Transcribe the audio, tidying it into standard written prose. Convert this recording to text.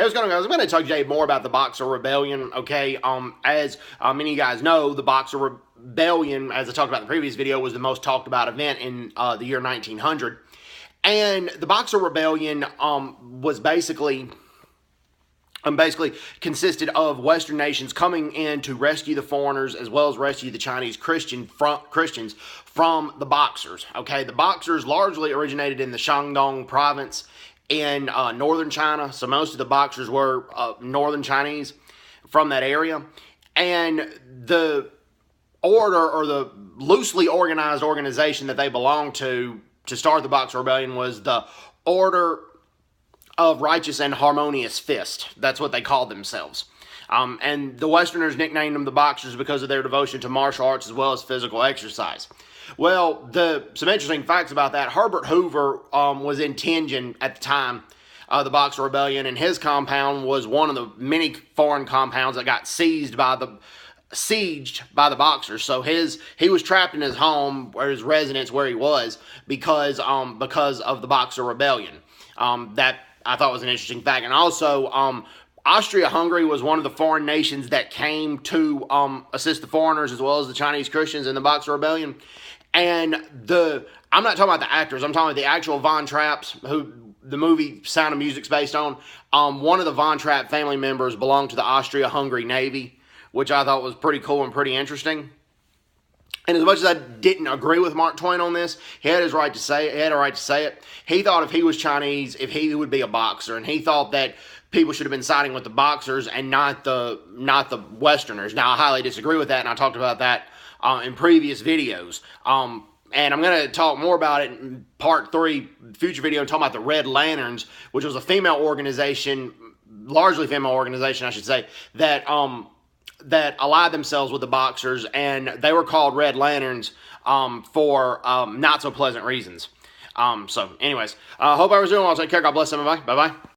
Hey, what's going on, guys? I'm going to talk today more about the Boxer Rebellion, okay? As many of you guys know, the Boxer Rebellion, as I talked about in the previous video, was the most talked about event in the year 1900. And the Boxer Rebellion was basically consisted of Western nations coming in to rescue the foreigners as well as rescue the Chinese Christians from the Boxers. Okay, the Boxers largely originated in the Shandong province in northern China, so most of the Boxers were northern Chinese from that area. And the order, or the loosely organized organization that they belonged to start the Boxer Rebellion, was the Order of Righteous and Harmonious Fist. That's what they called themselves. And the Westerners nicknamed them the Boxers because of their devotion to martial arts as well as physical exercise. Well, some interesting facts about that: Herbert Hoover was in Tianjin at the time of the Boxer Rebellion, and his compound was one of the many foreign compounds that got sieged by the Boxers. So he was trapped in his home, or his residence where he was, because of the Boxer Rebellion. That I thought was an interesting fact. And also, Austria-Hungary was one of the foreign nations that came to assist the foreigners as well as the Chinese Christians in the Boxer Rebellion. And I'm not talking about the actors, I'm talking about the actual Von Trapps, who the movie Sound of Music's based on. One of the Von Trapp family members belonged to the Austria-Hungary Navy, which I thought was pretty cool and pretty interesting. And as much as I didn't agree with Mark Twain on this, he had a right to say it. He thought if he was Chinese, if he would be a boxer, and he thought that people should have been siding with the Boxers and not the Westerners. Now, I highly disagree with that, and I talked about that in previous videos. And I'm going to talk more about it in part 3, future video, and talk about the Red Lanterns, which was a female organization, largely female organization, I should say, that allied themselves with the Boxers, and they were called Red Lanterns for not so pleasant reasons. So anyways, hope everyone's doing well. Take care. God bless everybody. Bye-bye.